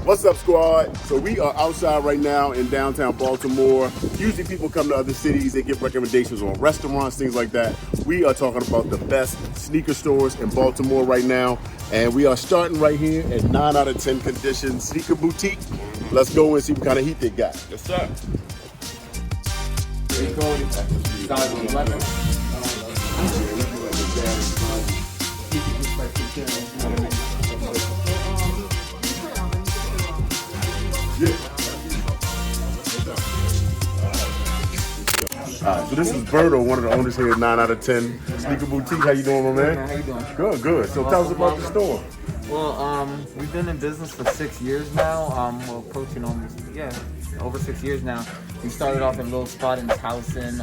What's up, squad? So we are outside right now in downtown Baltimore. Usually people come to other cities, they give recommendations on restaurants, things like that. We are talking about the best sneaker stores in Baltimore right now. And we are starting right here at 9 out of 10 condition Sneaker Boutique. Let's go and see what kind of heat they got. Yes, sir. Size 11. So this is Berto, one of the owners here at 9 out of 10 Sneaker Boutique. How you doing, my man? How you doing? Good, good. So tell us about the store. Well, we've been in business for 6 years now. We're approaching almost, over 6 years now. We started off in a little spot in Towson,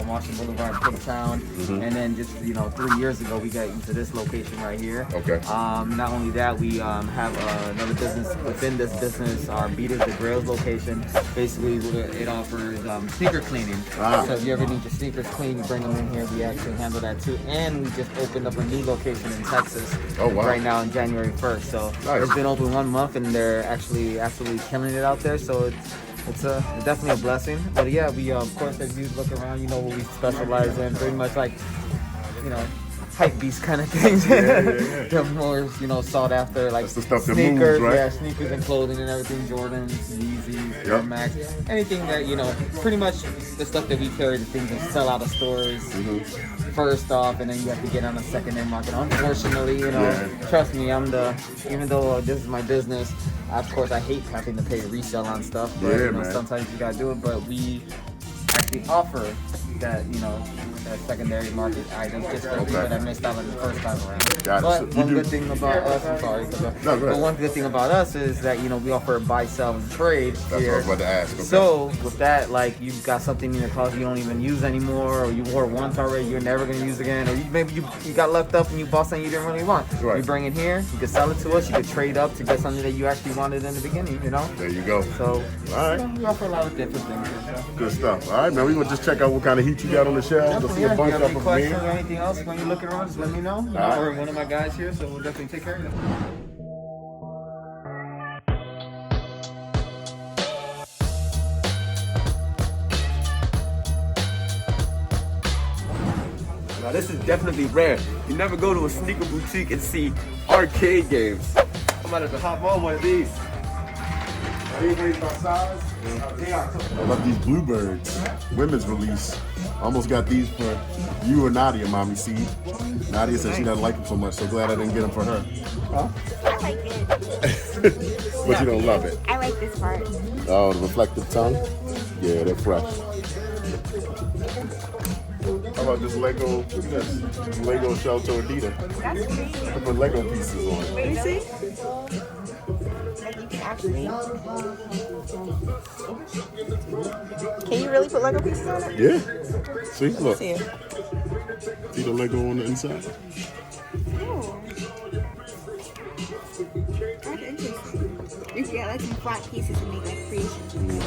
Washington Boulevard, Town, and then just 3 years ago we got into this location right here. Okay. Not only that, we have another business within this business, our Beaters the Grails location. Basically, it offers sneaker cleaning. So if you ever need your sneakers clean, you bring them in here. We actually handle that too. And we just opened up a new location in Texas. Oh, wow. Right now on January 1st. So It's been open 1 month and they're actually absolutely killing it out there. So it's definitely a blessing. But yeah, we of course, as you look around, you know what we specialize in, pretty much like, hype beast kind of things. The more sought after, like that's the stuff sneakers, that moves, right? Yeah, sneakers and clothing and everything, Jordans, Yeezys, Air Max, anything that pretty much the stuff that we carry, the things that sell out of stores. First off, and then you have to get on the secondary market. Unfortunately, trust me, even though this is my business, of course I hate having to pay resale on stuff, but sometimes you gotta do it. But we actually offer that, that secondary market items just for people that missed out on the first time around. But one good thing about us, I'm sorry, but one good thing about us is that we offer a buy, sell, and trade. That's what I was about to ask. Okay. So with that, like you've got something in your closet you don't even use anymore, or you wore once already, you're never gonna use again, or maybe you got left up and you bought something you didn't really want. Right. You bring it here, you can sell it to us, you can trade up to get something that you actually wanted in the beginning. There you go. So all right, we offer a lot of different things. Good stuff. All right, man. We gonna just check out what kind of heat you got on the shelf. Let's see a bunch if you have up any of questions me. or anything else when you look around, just let me know. Or one of my guys here, so we'll definitely take care of you. Now this is definitely rare. You never go to a sneaker boutique and see arcade games. I'm about to hop on one of these. I love these Bluebirds. Women's release. Almost got these for you or Nadia, mommy. See, Nadia said she doesn't like them so much, so glad I didn't get them for her. Huh? I like it. But you don't love it. I like this part. Oh, the reflective tongue? Yeah, they're fresh. How about this Lego? Look at this. Lego shell tortilla. That's great. Put Lego pieces on it. Wait, you see? Like you can actually. Can you really put Lego pieces on it? Yeah. See, look. See it. See the Lego on the inside? Oh. That's interesting. You can get like some flat pieces and make like creations.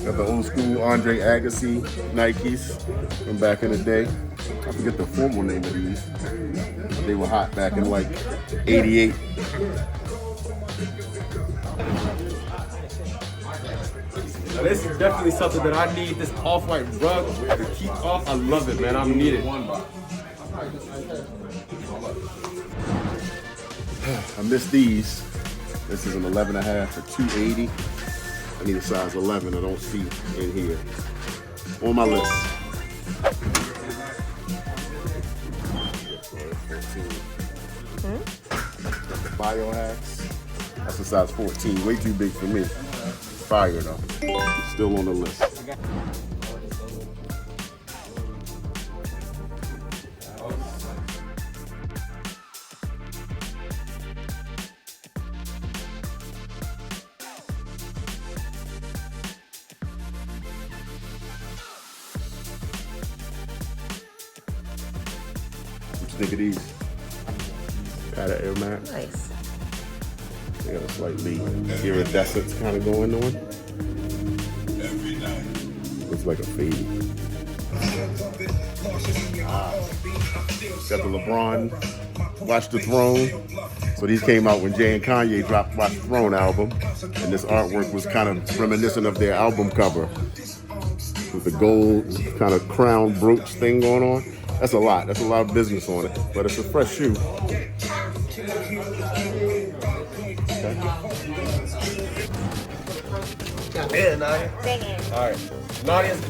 Got the old school Andre Agassi Nikes from back in the day. I forget the formal name of these. They were hot back in like '88. Now this is definitely something that I need. This off-white rug to keep off. I love it, man. I need it. I missed these. This is an 11.5 for $280. I need a size 11. I don't see in here. On my list. Got the Biohacks. That's a size 14. Way too big for me. Fire though. Still on the list. What you think of these? Patta Air Max. Nice. They got a slightly iridescence kind of going on. Looks like a fade. Got the LeBron Watch the Throne So these came out when Jay and Kanye dropped Watch the Throne album, and this artwork was kind of reminiscent of their album cover with the gold kind of crown brooch thing going on. That's a lot. That's a lot of business on it, but it's a fresh shoe. Yeah, Nadia. Dang it. All right. Nadia's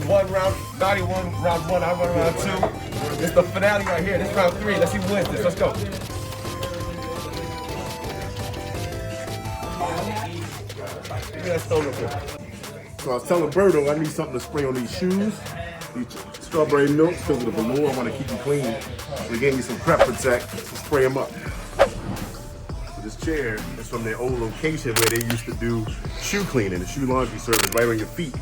Nadia won round 1, I won round 2. This is the finale right here. This is round 3. Let's see who wins this. Let's go. Give me that stone real quick. So I was telling Berto I need something to spray on these shoes, these strawberry milk, because of the velour. I want to keep them clean. So they gave me some Prep Protect to spray them up. So this chair is from their old location where they used to do shoe cleaning, the shoe laundry service right on your feet.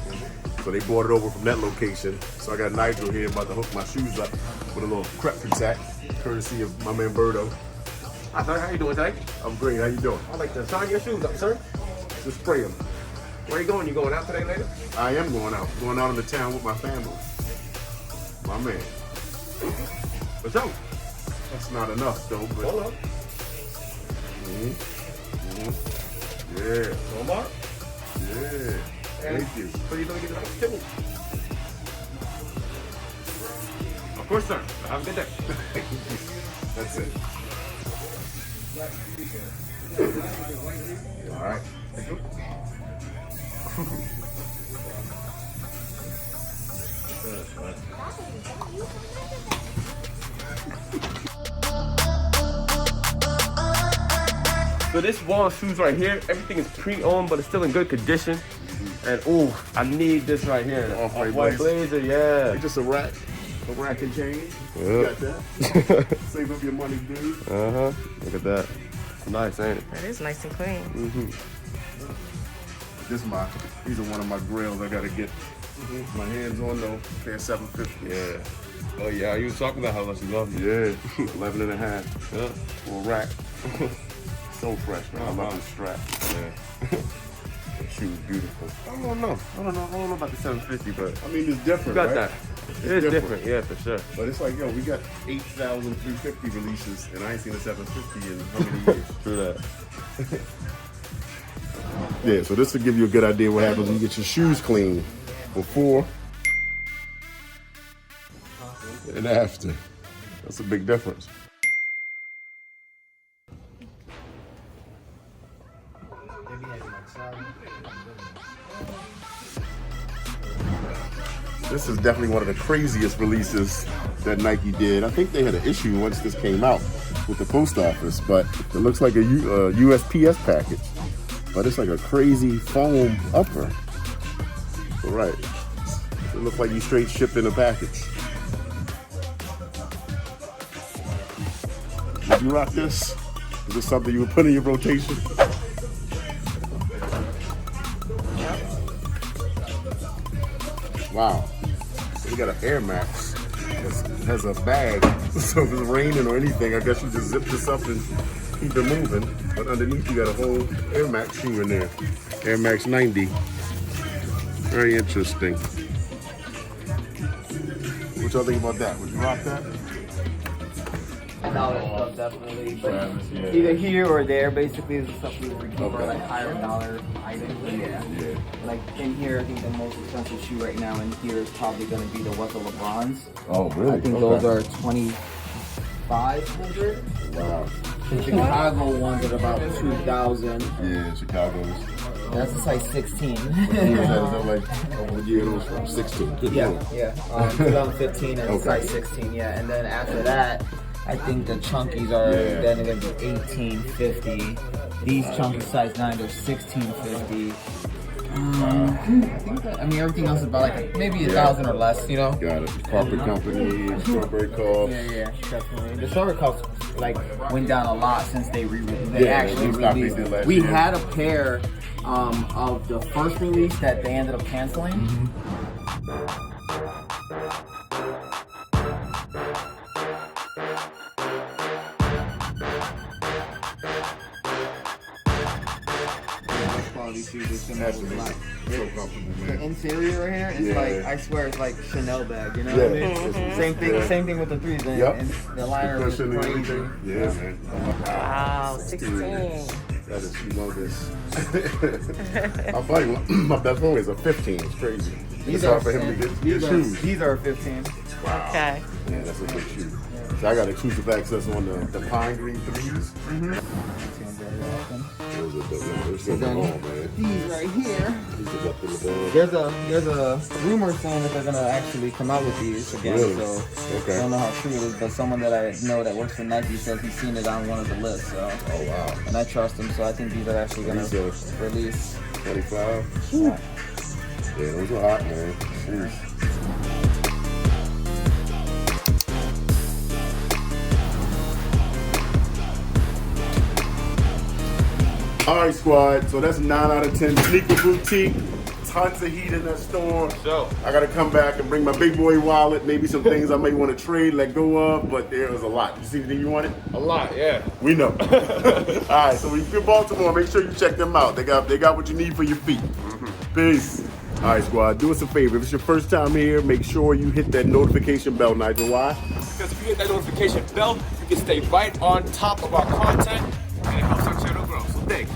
So they brought it over from that location. So I got Nigel here about to hook my shoes up with a little Prep Protect, courtesy of my man Berto. Hi, sir. How you doing today? I'm great. How you doing? I'd like to sign your shoes up, sir. Just spray them. Where you going? You going out today later? I am going out. Going out in the town with my family. My man. What's up? That's not enough though, but Hold up. yeah. One more. Yeah. Thank you. So you gonna get this too? Of course, sir. Have a good day. That's it. All right. Thank you. So this wall shoes right here, everything is pre-owned, but it's still in good condition. And ooh, I need this right here. Off-white White blazer, yeah. It's just a rack and chain. Yep. You got that? Save up your money, dude. Look at that. It's nice, ain't it? That is nice and clean. These are one of my grills I gotta get my hands on though. They're $750. Yeah. Oh yeah, you was talking about how much you love it. Yeah. 11 and a half. Yeah. For a rack. So fresh, man. I love this strap. Yeah. The shoe's beautiful. I don't know about the 750, but I mean, it's different, you got right? that. It is different, yeah, for sure. But it's like, yo, we got 8,350 releases, and I ain't seen a 750 in how many years? True that. Yeah, so this will give you a good idea what happens when you get your shoes clean before and after. That's a big difference. This is definitely one of the craziest releases that Nike did. I think they had an issue once this came out with the post office, but it looks like a USPS package. But it's like a crazy foam upper. All right. It looks like you straight shipped in a package. Would you rock this? Is this something you would put in your rotation? Wow. So you got an Air Max that has a bag. So if it's raining or anything, I guess you just zip this up and keep it moving. But underneath you got a whole Air Max shoe in there. Air Max 90. Very interesting. What y'all think about that? Would you rock that? Dollar stuff definitely, but Travis, yeah. either here or there, basically, is the stuff we would keep Okay. for like higher dollar items. Yeah. Yeah. Like in here, I think the most expensive shoe right now in here is probably going to be the Whatcha LeBrons. Oh, really? I think those are $2,500. Wow. The Chicago ones are about 2,000. Yeah, Chicago's. That's a size 16. What year is that? Is that like, what year it was from? 16. Good Yeah, Lord. yeah. 2015 and Okay. size 16, yeah. And then after that, I think the chunkies are Yeah. then going to be 1850. These chunky size 9 are 1650. I think that, I mean, everything else is about like maybe a thousand or less, you know? Got it. Carpet Company, Strawberry Cuffs. Yeah, definitely. The strawberry cups like went down a lot since they Yeah, actually they stopped released. they did last We year. had a pair of the first release that they ended up canceling. quality shoes that Chanel That's was amazing. like. So comfortable, The man. interior right here, it's Yeah. like, I swear it's like Chanel bag, you know Yeah. what I mean? Mhm. Same thing with the threes, and, Yep. and the liner was Cushion and crazy. everything. Yeah, man. Oh my God. Wow, 16. That is humongous. I'll tell you, my best friend is a 15. It's crazy. It's hard for him to get shoes. These are 15. Okay. Yeah, that's a good shoe. So I got exclusive access on the pine green threes. Those are dope. Those are then long, man. these right here. These are up in the bag. There's a rumor saying that they're gonna actually come out with these again. Really? So Okay. I don't know how true it is, but someone that I know that works for Nike says he's seen it on one of the lists. So Oh, wow. and I trust him, so I think these are actually gonna These are- release. 25. Yeah. Yeah, those are hot, man. Jeez. All right, squad. So that's 9 out of 10 Sneaker Boutique. Tons of heat in that store. So. I gotta come back and bring my big boy wallet. Maybe some things I may want to trade, let go of. But there was a lot. You see anything you wanted? A lot, yeah. We know. All right. So when you're in Baltimore, make sure you check them out. They got what you need for your feet. Peace. All right, squad. Do us a favor. If it's your first time here, make sure you hit that notification bell, Nigel. Why? Because if you hit that notification bell, you can stay right on top of our content, and it helps our channel grow. So thank you.